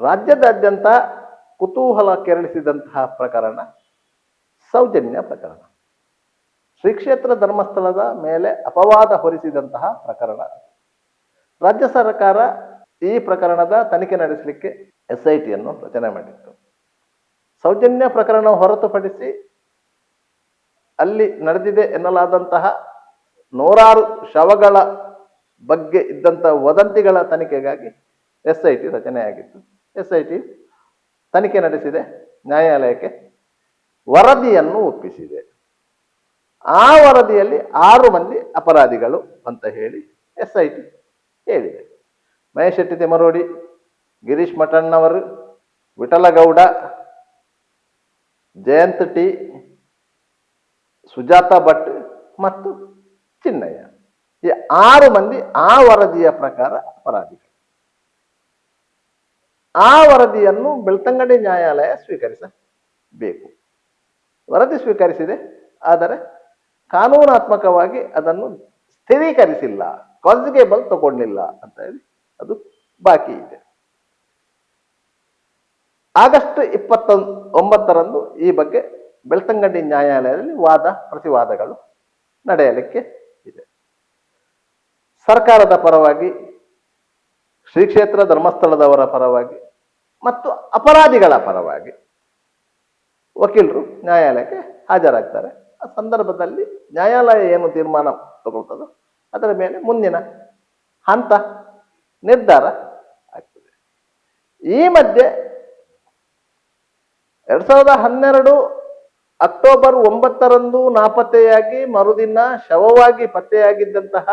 ರಾಜ್ಯದಾದ್ಯಂತ ಕುತೂಹಲ ಕೆರಳಿಸಿದಂತಹ ಪ್ರಕರಣ ಸೌಜನ್ಯ ಪ್ರಕರಣ. ಶ್ರೀ ಕ್ಷೇತ್ರ ಧರ್ಮಸ್ಥಳದ ಮೇಲೆ ಅಪವಾದ ಹೊರಿಸಿದಂತಹ ಪ್ರಕರಣ. ರಾಜ್ಯ ಸರ್ಕಾರ ಈ ಪ್ರಕರಣದ ತನಿಖೆ ನಡೆಸಲಿಕ್ಕೆ SITಯನ್ನು ರಚನೆ ಮಾಡಿತ್ತು. ಸೌಜನ್ಯ ಪ್ರಕರಣ ಹೊರತುಪಡಿಸಿ ಅಲ್ಲಿ ನಡೆದಿದೆ ಎನ್ನಲಾದಂತಹ ನೂರಾರು ಶವಗಳ ಬಗ್ಗೆ ಇದ್ದಂತಹ ವದಂತಿಗಳ ತನಿಖೆಗಾಗಿ SIT ರಚನೆಯಾಗಿತ್ತು. SIT ತನಿಖೆ ನಡೆಸಿದೆ, ನ್ಯಾಯಾಲಯಕ್ಕೆ ವರದಿಯನ್ನು ಒಪ್ಪಿಸಿದೆ. ಆ ವರದಿಯಲ್ಲಿ 6 ಮಂದಿ ಅಪರಾಧಿಗಳು ಅಂತ ಹೇಳಿ SIT ಹೇಳಿದೆ. ಮಹೇಶ್ ಶೆಟ್ಟಿ ತಿಮರೋಡಿ, ಗಿರೀಶ್ ಮಠಣ್ಣವರು, ವಿಠಲಗೌಡ, ಜಯಂತ್ ಟಿ, ಸುಜಾತಾ ಭಟ್ ಮತ್ತು ಚಿನ್ನಯ್ಯ, ಈ 6 ಮಂದಿ ಆ ವರದಿಯ ಪ್ರಕಾರ ಅಪರಾಧಿಗಳು. ಆ ವರದಿಯನ್ನು ಬೆಳ್ತಂಗಡಿ ನ್ಯಾಯಾಲಯ ಸ್ವೀಕರಿಸಬೇಕು. ವರದಿ ಸ್ವೀಕರಿಸಿದೆ, ಆದರೆ ಕಾನೂನಾತ್ಮಕವಾಗಿ ಅದನ್ನು ಸ್ಥಿರೀಕರಿಸಿಲ್ಲ, ಕಾನ್ಸಿಗೇಬಲ್ ತಗೊಂಡಿಲ್ಲ ಅಂತ ಹೇಳಿ ಅದು ಬಾಕಿ ಇದೆ. ಆಗಸ್ಟ್ 29ರಂದು ಈ ಬಗ್ಗೆ ಬೆಳ್ತಂಗಡಿ ನ್ಯಾಯಾಲಯದಲ್ಲಿ ವಾದ ಪ್ರತಿವಾದಗಳು ನಡೆಯಲಿಕ್ಕೆ ಇದೆ. ಸರ್ಕಾರದ ಪರವಾಗಿ, ಶ್ರೀ ಕ್ಷೇತ್ರ ಧರ್ಮಸ್ಥಳದವರ ಪರವಾಗಿ ಮತ್ತು ಅಪರಾಧಿಗಳ ಪರವಾಗಿ ವಕೀಲರು ನ್ಯಾಯಾಲಯಕ್ಕೆ ಹಾಜರಾಗ್ತಾರೆ. ಆ ಸಂದರ್ಭದಲ್ಲಿ ನ್ಯಾಯಾಲಯ ಏನು ತೀರ್ಮಾನ ತಗೊಳ್ತದೋ ಅದರ ಮೇಲೆ ಮುಂದಿನ ಹಂತ ನಿರ್ಧಾರ ಆಗ್ತದೆ. ಈ ಮಧ್ಯೆ 2012 ಅಕ್ಟೋಬರ್ 9ರಂದು ನಾಪತ್ತೆಯಾಗಿ ಮರುದಿನ ಶವವಾಗಿ ಪತ್ತೆಯಾಗಿದ್ದಂತಹ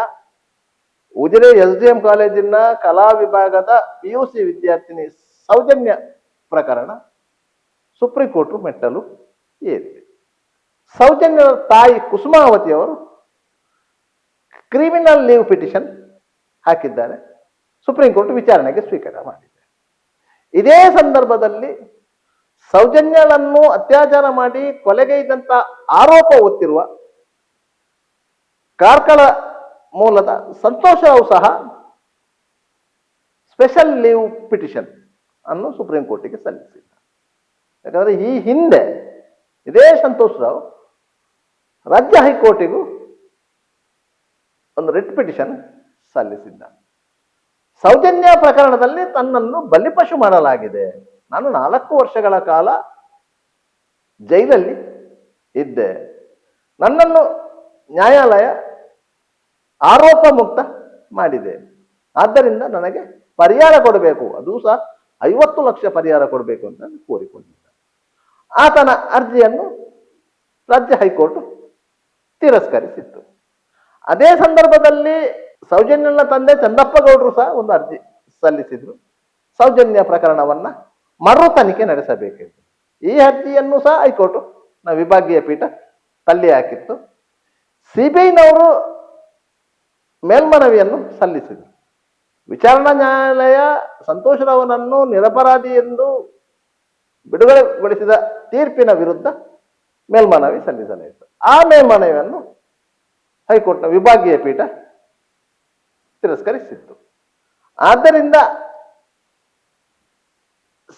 ಉಜಿರೆ SDM ಕಾಲೇಜಿನ ಕಲಾ ವಿಭಾಗದ PUC ವಿದ್ಯಾರ್ಥಿನಿ ಸೌಜನ್ಯ ಪ್ರಕರಣ ಸುಪ್ರೀಂ ಕೋರ್ಟ್ ಮೆಟ್ಟಲು ಏರಿದೆ. ಸೌಜನ್ಯರ ತಾಯಿ ಕುಸುಮಾವತಿಯವರು ಕ್ರಿಮಿನಲ್ ಲೀವ್ ಪಿಟಿಷನ್ ಹಾಕಿದ್ದಾರೆ. ಸುಪ್ರೀಂ ಕೋರ್ಟ್ ವಿಚಾರಣೆಗೆ ಸ್ವೀಕಾರ ಮಾಡಿದೆ. ಇದೇ ಸಂದರ್ಭದಲ್ಲಿ ಸೌಜನ್ಯಳನ್ನು ಅತ್ಯಾಚಾರ ಮಾಡಿ ಕೊಲೆಗೈದಂತ ಆರೋಪ ಹೊತ್ತಿರುವ ಕಾರ್ಕಳ ಮೂಲದ ಸಂತೋಷ್ ರಾವ್ ಸಹ ಸ್ಪೆಷಲ್ ಲೀವ್ ಪಿಟಿಷನ್ ಅನ್ನು ಸುಪ್ರೀಂ ಕೋರ್ಟಿಗೆ ಸಲ್ಲಿಸಿದ್ದಾರೆ. ಯಾಕಂದ್ರೆ ಈ ಹಿಂದೆ ಇದೇ ಸಂತೋಷ್ ರಾವ್ ರಾಜ್ಯ ಹೈಕೋರ್ಟಿಗೂ ಒಂದು ರಿಟ್ ಪಿಟಿಷನ್ ಸಲ್ಲಿಸಿದ್ದ. ಸೌಜನ್ಯ ಪ್ರಕರಣದಲ್ಲಿ ತನ್ನನ್ನು ಬಲಿಪಶು ಮಾಡಲಾಗಿದೆ, ನಾನು 4 ವರ್ಷಗಳ ಕಾಲ ಜೈಲಲ್ಲಿ ಇದ್ದೆ, ನನ್ನನ್ನು ನ್ಯಾಯಾಲಯ ಆರೋಪ ಮುಕ್ತ ಮಾಡಿದೆ, ಆದ್ದರಿಂದ ನನಗೆ ಪರಿಹಾರ ಕೊಡಬೇಕು, ಅದು ಸಹ 50 ಲಕ್ಷ ಪರಿಹಾರ ಕೊಡಬೇಕು ಅಂತ ಕೋರಿಕೊಂಡಿದ್ದ. ಆತನ ಅರ್ಜಿಯನ್ನು ರಾಜ್ಯ ಹೈಕೋರ್ಟ್ ತಿರಸ್ಕರಿಸಿತ್ತು. ಅದೇ ಸಂದರ್ಭದಲ್ಲಿ ಸೌಜನ್ಯನ ತಂದೆ ಚಂದಪ್ಪ ಗೌಡರು ಸಹ ಒಂದು ಅರ್ಜಿ ಸಲ್ಲಿಸಿದ್ರು, ಸೌಜನ್ಯ ಪ್ರಕರಣವನ್ನ ಮರು ತನಿಖೆ ನಡೆಸಬೇಕೆಂದು. ಈ ಅರ್ಜಿಯನ್ನು ಸಹ ಹೈಕೋರ್ಟ್ ವಿಭಾಗೀಯ ಪೀಠ ತಳ್ಳಿ ಹಾಕಿತ್ತು. CBIನವರು ಮೇಲ್ಮನವಿಯನ್ನು ಸಲ್ಲಿಸಿದರು. ವಿಚಾರಣಾ ನ್ಯಾಯಾಲಯ ಸಂತೋಷ್ ರಾವ್ನನ್ನು ನಿರಪರಾಧಿ ಎಂದು ಬಿಡುಗಡೆಗೊಳಿಸಿದ ತೀರ್ಪಿನ ವಿರುದ್ಧ ಮೇಲ್ಮನವಿ ಸಲ್ಲಿಸಲಾಯಿತು. ಆ ಮೇಲ್ಮನವಿಯನ್ನು ಹೈಕೋರ್ಟ್ನ ವಿಭಾಗೀಯ ಪೀಠ ತಿರಸ್ಕರಿಸಿತ್ತು. ಆದ್ದರಿಂದ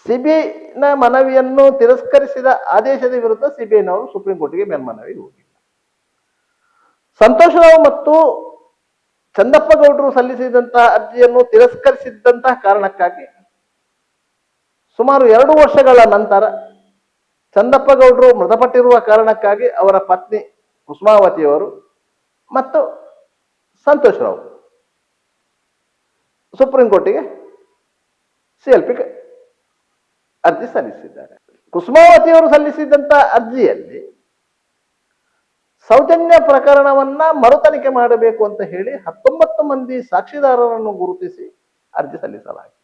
CBIನ ಮನವಿಯನ್ನು ತಿರಸ್ಕರಿಸಿದ ಆದೇಶದ ವಿರುದ್ಧ CBIನವರು ಸುಪ್ರೀಂ ಕೋರ್ಟಿಗೆ ಮೇಲ್ಮನವಿ ಹೋಗಿಲ್ಲ. ಸಂತೋಷ್ ರಾವ್ ಮತ್ತು ಚಂದಪ್ಪ ಗೌಡರು ಸಲ್ಲಿಸಿದಂತಹ ಅರ್ಜಿಯನ್ನು ತಿರಸ್ಕರಿಸಿದ್ದಂತಹ ಕಾರಣಕ್ಕಾಗಿ ಸುಮಾರು 2 ವರ್ಷಗಳ ನಂತರ ಚಂದಪ್ಪ ಗೌಡರು ಮೃತಪಟ್ಟಿರುವ ಕಾರಣಕ್ಕಾಗಿ ಅವರ ಪತ್ನಿ ಕುಸುಮಾವತಿಯವರು ಮತ್ತು ಸಂತೋಷ್ ರಾವ್ ಸುಪ್ರೀಂ ಕೋರ್ಟಿಗೆ CLP ಅರ್ಜಿ ಸಲ್ಲಿಸಿದ್ದಾರೆ. ಕುಸುಮಾವತಿಯವರು ಸಲ್ಲಿಸಿದಂತ ಅರ್ಜಿಯಲ್ಲಿ ಸೌಜನ್ಯ ಪ್ರಕರಣವನ್ನ ಮರು ತನಿಖೆ ಮಾಡಬೇಕು ಅಂತ ಹೇಳಿ 19 ಮಂದಿ ಸಾಕ್ಷಿದಾರರನ್ನು ಗುರುತಿಸಿ ಅರ್ಜಿ ಸಲ್ಲಿಸಲಾಗಿದೆ.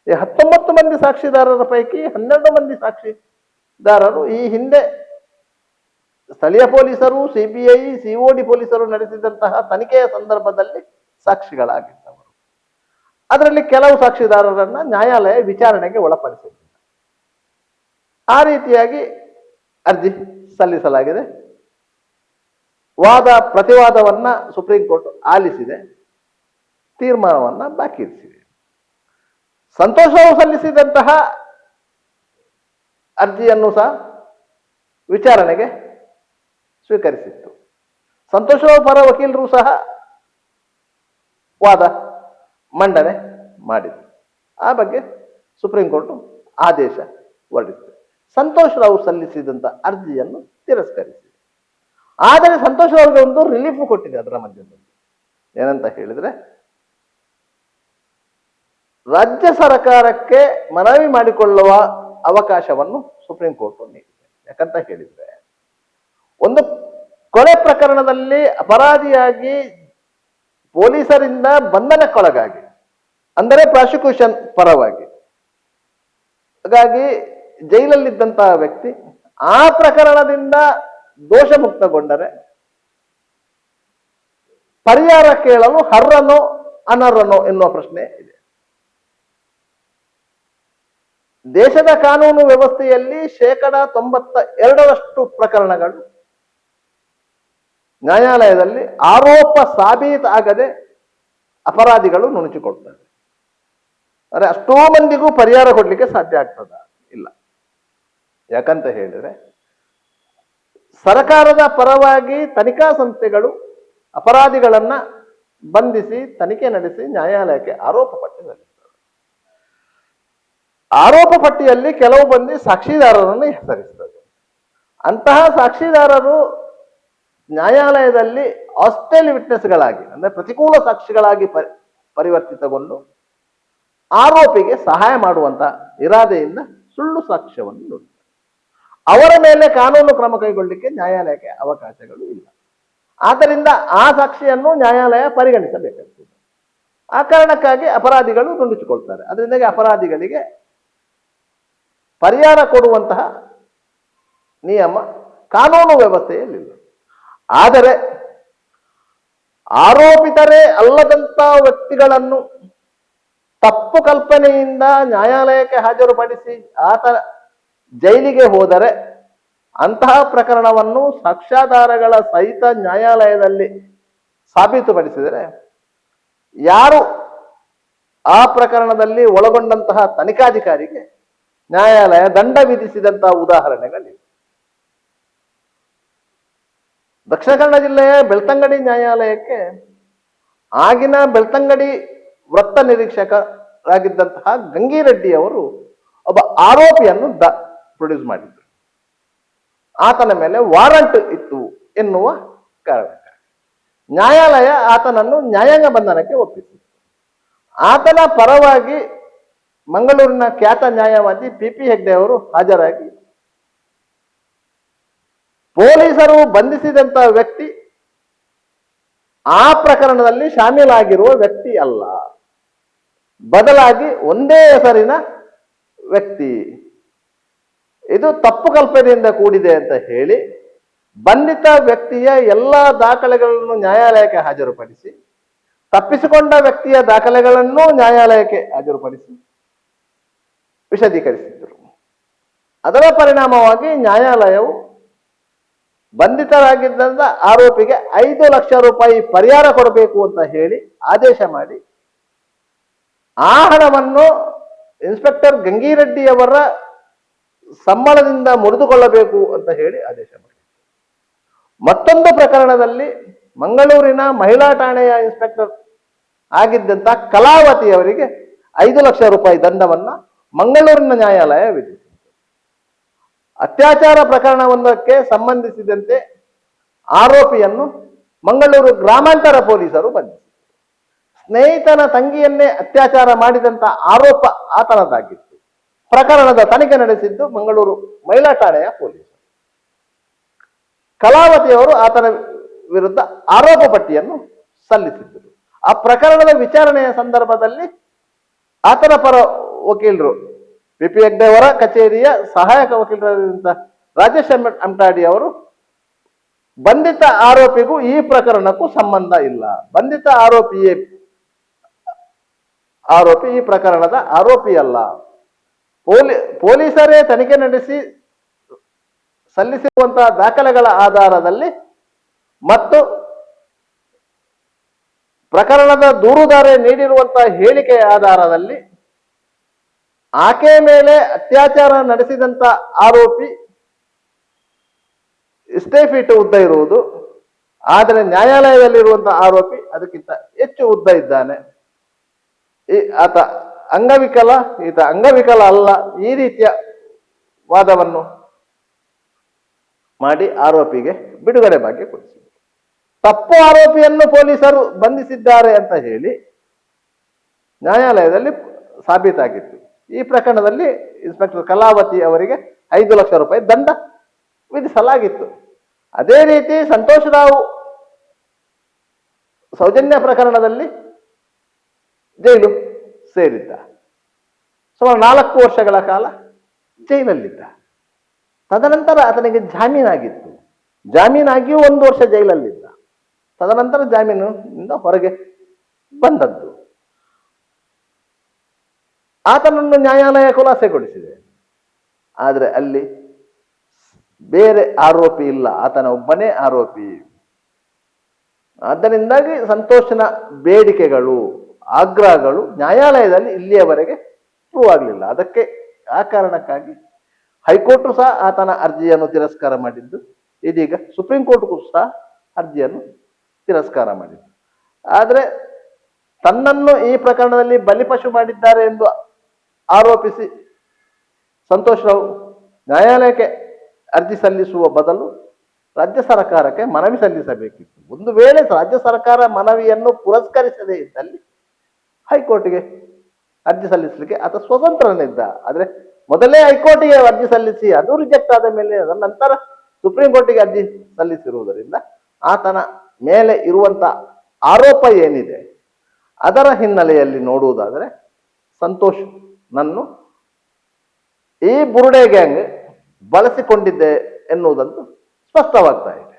ಈ 19 ಮಂದಿ ಸಾಕ್ಷಿದಾರರ ಪೈಕಿ 12 ಮಂದಿ ಸಾಕ್ಷಿದಾರರು ಈ ಹಿಂದೆ ಸ್ಥಳೀಯ ಪೊಲೀಸರು, CBI, COD ಪೊಲೀಸರು ನಡೆಸಿದಂತಹ ತನಿಖೆಯ ಸಂದರ್ಭದಲ್ಲಿ ಸಾಕ್ಷಿಗಳಾಗಿದ್ದವರು. ಅದರಲ್ಲಿ ಕೆಲವು ಸಾಕ್ಷಿದಾರರನ್ನ ನ್ಯಾಯಾಲಯ ವಿಚಾರಣೆಗೆ ಒಳಪಡಿಸಿದೆ. ಆ ರೀತಿಯಾಗಿ ಅರ್ಜಿ ಸಲ್ಲಿಸಲಾಗಿದೆ. ವಾದ ಪ್ರತಿವಾದವನ್ನ ಸುಪ್ರೀಂ ಕೋರ್ಟ್ ಆಲಿಸಿದೆ, ತೀರ್ಮಾನವನ್ನ ಬಾಕಿ ಇರಿಸಿದೆ. ಸಂತೋಷ್ ರಾವ್ ಸಲ್ಲಿಸಿದಂತಹ ಅರ್ಜಿಯನ್ನು ಸಹ ವಿಚಾರಣೆಗೆ ಸ್ವೀಕರಿಸಿತ್ತು. ಸಂತೋಷ್ ರಾವ್ ಪರ ವಕೀಲರು ಸಹ ವಾದ ಮಂಡನೆ ಮಾಡಿದರು. ಆ ಬಗ್ಗೆ ಸುಪ್ರೀಂ ಕೋರ್ಟ್ ಆದೇಶ ಹೊರಡಿಸಿದೆ. ಸಂತೋಷ್ ರಾವ್ ಸಲ್ಲಿಸಿದಂತ ಅರ್ಜಿಯನ್ನು ತಿರಸ್ಕರಿಸಿದೆ. ಆದರೆ ಸಂತೋಷ್ ರಾವ್ಗೆ ಒಂದು ರಿಲೀಫ್ ಕೊಟ್ಟಿದೆ. ಅದರ ಮಧ್ಯದಲ್ಲಿ ಏನಂತ ಹೇಳಿದ್ರೆ, ರಾಜ್ಯ ಸರ್ಕಾರಕ್ಕೆ ಮನವಿ ಮಾಡಿಕೊಳ್ಳುವ ಅವಕಾಶವನ್ನು ಸುಪ್ರೀಂ ಕೋರ್ಟ್ ನೀಡಿದೆ. ಯಾಕಂತ ಹೇಳಿದ್ರೆ, ಒಂದು ಕೊಲೆ ಪ್ರಕರಣದಲ್ಲಿ ಅಪರಾಧಿಯಾಗಿ ಪೊಲೀಸರಿಂದ ಬಂಧನಕ್ಕೊಳಗಾಗಿ, ಅಂದರೆ ಪ್ರಾಸಿಕ್ಯೂಷನ್ ಪರವಾಗಿ, ಹಾಗಾಗಿ ಜೈಲಲ್ಲಿದ್ದಂತಹ ವ್ಯಕ್ತಿ ಆ ಪ್ರಕರಣದಿಂದ ದೋಷ ಮುಕ್ತಗೊಂಡರೆ ಪರಿಹಾರ ಕೇಳಲು ಅರ್ಹನೋ ಅನರ್ಹನೋ ಎನ್ನುವ ಪ್ರಶ್ನೆ ಇದೆ. ದೇಶದ ಕಾನೂನು ವ್ಯವಸ್ಥೆಯಲ್ಲಿ 92% ಪ್ರಕರಣಗಳು ನ್ಯಾಯಾಲಯದಲ್ಲಿ ಆರೋಪ ಸಾಬೀತಾಗದೆ ಅಪರಾಧಿಗಳು ನುಣುಚಿಕೊಳ್ತಾರೆ. ಅಂದ್ರೆ ಅಷ್ಟೋ ಮಂದಿಗೂ ಪರಿಹಾರ ಕೊಡ್ಲಿಕ್ಕೆ ಸಾಧ್ಯ ಆಗ್ತದ? ಇಲ್ಲ. ಯಾಕಂತ ಹೇಳಿದ್ರೆ, ಸರ್ಕಾರದ ಪರವಾಗಿ ತನಿಖಾ ಸಂಸ್ಥೆಗಳು ಅಪರಾಧಿಗಳನ್ನ ಬಂಧಿಸಿ ತನಿಖೆ ನಡೆಸಿ ನ್ಯಾಯಾಲಯಕ್ಕೆ ಆರೋಪ ಪಟ್ಟಿ ಸಲ್ಲಿಸ್ತವೆ. ಆರೋಪ ಪಟ್ಟಿಯಲ್ಲಿ ಕೆಲವು ಮಂದಿ ಸಾಕ್ಷಿದಾರರನ್ನು ಹೆಸರಿಸ್ತದೆ. ಅಂತಹ ಸಾಕ್ಷಿದಾರರು ನ್ಯಾಯಾಲಯದಲ್ಲಿ ಹಾಸ್ಟೈಲ್ ವಿಟ್ನೆಸ್ಗಳಾಗಿ, ಅಂದ್ರೆ ಪ್ರತಿಕೂಲ ಸಾಕ್ಷಿಗಳಾಗಿ ಪರಿವರ್ತಿತಗೊಂಡು ಆರೋಪಿಗೆ ಸಹಾಯ ಮಾಡುವಂತ ಇರಾದೆಯಿಂದ ಸುಳ್ಳು ಸಾಕ್ಷ್ಯವನ್ನು ನುಡಿತಾರೆ. ಅವರ ಮೇಲೆ ಕಾನೂನು ಕ್ರಮ ಕೈಗೊಳ್ಳಲಿಕ್ಕೆ ನ್ಯಾಯಾಲಯಕ್ಕೆ ಅವಕಾಶಗಳು ಇಲ್ಲ. ಆದ್ದರಿಂದ ಆ ಸಾಕ್ಷಿಯನ್ನು ನ್ಯಾಯಾಲಯ ಪರಿಗಣಿಸಬೇಕಾಗ್ತದೆ. ಆ ಕಾರಣಕ್ಕಾಗಿ ಅಪರಾಧಿಗಳು ನುಡಿಸಿಕೊಳ್ತಾರೆ. ಅದರಿಂದಾಗಿ ಅಪರಾಧಿಗಳಿಗೆ ಪರಿಹಾರ ಕೊಡುವಂತಹ ನಿಯಮ ಕಾನೂನು ವ್ಯವಸ್ಥೆಯಲ್ಲಿಲ್ಲ. ಆದರೆ ಆರೋಪಿತರೇ ಅಲ್ಲದಂತ ವ್ಯಕ್ತಿಗಳನ್ನು ತಪ್ಪು ಕಲ್ಪನೆಯಿಂದ ನ್ಯಾಯಾಲಯಕ್ಕೆ ಹಾಜರುಪಡಿಸಿ ಆತ ಜೈಲಿಗೆ ಹೋದರೆ ಅಂತಹ ಪ್ರಕರಣವನ್ನು ಸಾಕ್ಷ್ಯಾಧಾರಗಳ ಸಹಿತ ನ್ಯಾಯಾಲಯದಲ್ಲಿ ಸಾಬೀತುಪಡಿಸಿದರೆ ಯಾರು ಆ ಪ್ರಕರಣದಲ್ಲಿ ಒಳಗೊಂಡಂತಹ ತನಿಖಾಧಿಕಾರಿಗೆ ನ್ಯಾಯಾಲಯ ದಂಡ ವಿಧಿಸಿದಂತಹ ಉದಾಹರಣೆಗಳಿವೆ. ದಕ್ಷಿಣ ಕನ್ನಡ ಜಿಲ್ಲೆಯ ಬೆಳ್ತಂಗಡಿ ನ್ಯಾಯಾಲಯಕ್ಕೆ ಆಗಿನ ಬೆಳ್ತಂಗಡಿ ವೃತ್ತ ನಿರೀಕ್ಷಕರಾಗಿದ್ದಂತಹ ಗಂಗಿರೆಡ್ಡಿ ಅವರು ಒಬ್ಬ ಆರೋಪಿಯನ್ನು ಪ್ರೊಡ್ಯೂಸ್ ಮಾಡಿದ್ರು. ಆತನ ಮೇಲೆ ವಾರಂಟ್ ಇತ್ತು ಎನ್ನುವ ಕಾರಣಕ್ಕಾಗಿ ನ್ಯಾಯಾಲಯ ಆತನನ್ನು ನ್ಯಾಯಾಂಗ ಬಂಧನಕ್ಕೆ ಒಪ್ಪಿಸಿತು. ಆತನ ಪರವಾಗಿ ಮಂಗಳೂರಿನ ಖ್ಯಾತ ನ್ಯಾಯವಾದಿ PP ಹೆಗ್ಡೆ ಅವರು ಹಾಜರಾಗಿ, ಪೊಲೀಸರು ಬಂಧಿಸಿದಂತ ವ್ಯಕ್ತಿ ಆ ಪ್ರಕರಣದಲ್ಲಿ ಶಾಮೀಲಾಗಿರುವ ವ್ಯಕ್ತಿ ಅಲ್ಲ, ಬದಲಾಗಿ ಒಂದೇ ಹೆಸರಿನ ವ್ಯಕ್ತಿ, ಇದು ತಪ್ಪು ಕಲ್ಪನೆಯಿಂದ ಕೂಡಿದೆ ಅಂತ ಹೇಳಿ ಬಂಧಿತ ವ್ಯಕ್ತಿಯ ಎಲ್ಲಾ ದಾಖಲೆಗಳನ್ನು ನ್ಯಾಯಾಲಯಕ್ಕೆ ಹಾಜರುಪಡಿಸಿ, ತಪ್ಪಿಸಿಕೊಂಡ ವ್ಯಕ್ತಿಯ ದಾಖಲೆಗಳನ್ನು ನ್ಯಾಯಾಲಯಕ್ಕೆ ಹಾಜರುಪಡಿಸಿ ವಿಶದೀಕರಿಸಿದರು. ಅದರ ಪರಿಣಾಮವಾಗಿ ನ್ಯಾಯಾಲಯವು ಬಂಧಿತರಾಗಿದ್ದ ಆರೋಪಿಗೆ 5 ಲಕ್ಷ ರೂಪಾಯಿ ಪರಿಹಾರ ಕೊಡಬೇಕು ಅಂತ ಹೇಳಿ ಆದೇಶ ಮಾಡಿ, ಆ ಹಣವನ್ನು ಇನ್ಸ್ಪೆಕ್ಟರ್ ಗಂಗಿರೆಡ್ಡಿಯವರ ಸಂಬಳದಿಂದ ಮುರಿದುಕೊಳ್ಳಬೇಕು ಅಂತ ಹೇಳಿ ಆದೇಶ ಮಾಡಿದರು. ಮತ್ತೊಂದು ಪ್ರಕರಣದಲ್ಲಿ ಮಂಗಳೂರಿನ ಮಹಿಳಾ ಠಾಣೆಯ ಇನ್ಸ್ಪೆಕ್ಟರ್ ಆಗಿದ್ದಂತ ಕಲಾವತಿ ಅವರಿಗೆ 5 ಲಕ್ಷ ರೂಪಾಯಿ ದಂಡವನ್ನ ಮಂಗಳೂರಿನ ನ್ಯಾಯಾಲಯ ವಿಧಿಸಿತು. ಅತ್ಯಾಚಾರ ಪ್ರಕರಣವೊಂದಕ್ಕೆ ಸಂಬಂಧಿಸಿದಂತೆ ಆರೋಪಿಯನ್ನು ಮಂಗಳೂರು ಗ್ರಾಮಾಂತರ ಪೊಲೀಸರು ಬಂಧಿಸಿದರು. ಸ್ನೇಹಿತನ ತಂಗಿಯನ್ನೇ ಅತ್ಯಾಚಾರ ಮಾಡಿದಂತ ಆರೋಪ ಆತನದಾಗಿತ್ತು. ಪ್ರಕರಣದ ತನಿಖೆ ನಡೆಸಿದ್ದು ಮಂಗಳೂರು ಮಹಿಳಾ ಠಾಣೆಯ ಪೊಲೀಸರು. ಕಲಾವತಿಯವರು ಆತನ ವಿರುದ್ಧ ಆರೋಪ ಪಟ್ಟಿಯನ್ನು ಸಲ್ಲಿಸಿದ್ದರು. ಆ ಪ್ರಕರಣದ ವಿಚಾರಣೆಯ ಸಂದರ್ಭದಲ್ಲಿ ಆತನ ಪರ ವಕೀಲರು PP ಹೆಗ್ಡೆ ಅವರ ಕಚೇರಿಯ ಸಹಾಯಕ ವಕೀಲರಾದಂತಹ ರಾಜೇಶ್ ಅಮಟಾಡಿ ಅವರು, ಬಂಧಿತ ಆರೋಪಿಗೂ ಈ ಪ್ರಕರಣಕ್ಕೂ ಸಂಬಂಧ ಇಲ್ಲ, ಬಂಧಿತ ಆರೋಪಿ ಈ ಪ್ರಕರಣದ ಆರೋಪಿ ಅಲ್ಲ, ಪೊಲೀಸರೇ ತನಿಖೆ ನಡೆಸಿ ಸಲ್ಲಿಸಿರುವಂತಹ ದಾಖಲೆಗಳ ಆಧಾರದಲ್ಲಿ ಮತ್ತು ಪ್ರಕರಣದ ದೂರುದಾರ ನೀಡಿರುವಂತಹ ಹೇಳಿಕೆಯ ಆಧಾರದಲ್ಲಿ ಆಕೆಯ ಮೇಲೆ ಅತ್ಯಾಚಾರ ನಡೆಸಿದಂತ ಆರೋಪಿ ಇಷ್ಟೇ ಫೀಟ್ ಉದ್ದ ಇರುವುದು, ಆದರೆ ನ್ಯಾಯಾಲಯದಲ್ಲಿರುವಂತಹ ಆರೋಪಿ ಅದಕ್ಕಿಂತ ಹೆಚ್ಚು ಉದ್ದ ಇದ್ದಾನೆ. ಆತ ಅಂಗವಿಕಲ, ಈತ ಅಂಗವಿಕಲ ಅಲ್ಲ, ಈ ರೀತಿಯ ವಾದವನ್ನು ಮಾಡಿ ಆರೋಪಿಗೆ ಬಿಡುಗಡೆ ಭಾಗ್ಯ ಕೊಡಿಸಿದರು. ತಪ್ಪು ಆರೋಪಿಯನ್ನು ಪೊಲೀಸರು ಬಂಧಿಸಿದ್ದಾರೆ ಅಂತ ಹೇಳಿ ನ್ಯಾಯಾಲಯದಲ್ಲಿ ಸಾಬೀತಾಗಿತ್ತು. ಈ ಪ್ರಕರಣದಲ್ಲಿ ಇನ್ಸ್ಪೆಕ್ಟರ್ ಕಲಾವತಿ ಅವರಿಗೆ 5 ಲಕ್ಷ ರೂಪಾಯಿ ದಂಡ ವಿಧಿಸಲಾಗಿತ್ತು. ಅದೇ ರೀತಿ ಸಂತೋಷ್ ರಾವ್ ಸೌಜನ್ಯ ಪ್ರಕರಣದಲ್ಲಿ ಜೈಲು ಸೇರಿದ್ದ. ಸುಮಾರು 4 ವರ್ಷಗಳ ಕಾಲ ಜೈಲಲ್ಲಿದ್ದ. ತದನಂತರ ಆತನಿಗೆ ಜಾಮೀನಾಗಿತ್ತು. ಜಾಮೀನಾಗಿಯೂ 1 ವರ್ಷ ಜೈಲಲ್ಲಿದ್ದ. ತದನಂತರ ಜಾಮೀನಿನಿಂದ ಹೊರಗೆ ಬಂದದ್ದು. ಆತನನ್ನು ನ್ಯಾಯಾಲಯ ಖುಲಾಸೆಗೊಳಿಸಿದೆ. ಆದರೆ ಅಲ್ಲಿ ಬೇರೆ ಆರೋಪಿ ಇಲ್ಲ, ಆತನ ಒಬ್ಬನೇ ಆರೋಪಿ. ಆದ್ದರಿಂದಾಗಿ ಸಂತೋಷನ ಬೇಡಿಕೆಗಳು, ಆಗ್ರಹಗಳು ನ್ಯಾಯಾಲಯದಲ್ಲಿ ಇಲ್ಲಿಯವರೆಗೆ ಪ್ರೂವ್ ಆಗಲಿಲ್ಲ. ಅದಕ್ಕೆ ಆ ಕಾರಣಕ್ಕಾಗಿ ಹೈಕೋರ್ಟ್ ಸಹ ಆತನ ಅರ್ಜಿಯನ್ನು ತಿರಸ್ಕಾರ ಮಾಡಿದ್ದು, ಇದೀಗ ಸುಪ್ರೀಂ ಕೋರ್ಟ್ಗೂ ಸಹ ಅರ್ಜಿಯನ್ನು ತಿರಸ್ಕಾರ ಮಾಡಿದ್ದು. ಆದರೆ ತನ್ನನ್ನು ಈ ಪ್ರಕರಣದಲ್ಲಿ ಬಲಿಪಶು ಮಾಡಿದ್ದಾರೆ ಎಂದು ಆರೋಪಿಸಿ ಸಂತೋಷ್ ರಾವ್ ನ್ಯಾಯಾಲಯಕ್ಕೆ ಅರ್ಜಿ ಸಲ್ಲಿಸುವ ಬದಲು ರಾಜ್ಯ ಸರ್ಕಾರಕ್ಕೆ ಮನವಿ ಸಲ್ಲಿಸಬೇಕಿತ್ತು. ಒಂದು ವೇಳೆ ರಾಜ್ಯ ಸರ್ಕಾರ ಮನವಿಯನ್ನು ಪುರಸ್ಕರಿಸದೇ ಇದ್ದಲ್ಲಿ ಹೈಕೋರ್ಟ್ಗೆ ಅರ್ಜಿ ಸಲ್ಲಿಸಲಿಕ್ಕೆ ಆತ ಸ್ವತಂತ್ರನಿದ್ದ. ಆದರೆ ಮೊದಲೇ ಹೈಕೋರ್ಟ್ಗೆ ಅರ್ಜಿ ಸಲ್ಲಿಸಿ ಅದು ರಿಜೆಕ್ಟ್ ಆದ ಮೇಲೆ ಅದರ ನಂತರ ಸುಪ್ರೀಂ ಕೋರ್ಟಿಗೆ ಅರ್ಜಿ ಸಲ್ಲಿಸಿರುವುದರಿಂದ ಆತನ ಮೇಲೆ ಇರುವಂತ ಆರೋಪ ಏನಿದೆ ಅದರ ಹಿನ್ನೆಲೆಯಲ್ಲಿ ನೋಡುವುದಾದರೆ ಸಂತೋಷ್ ನನ್ನು ಈ ಬುರುಡೆ ಗ್ಯಾಂಗ್ ಬಳಸಿಕೊಂಡಿದ್ದೆ ಎನ್ನುವುದಂತೂ ಸ್ಪಷ್ಟವಾಗ್ತಾ ಇದೆ.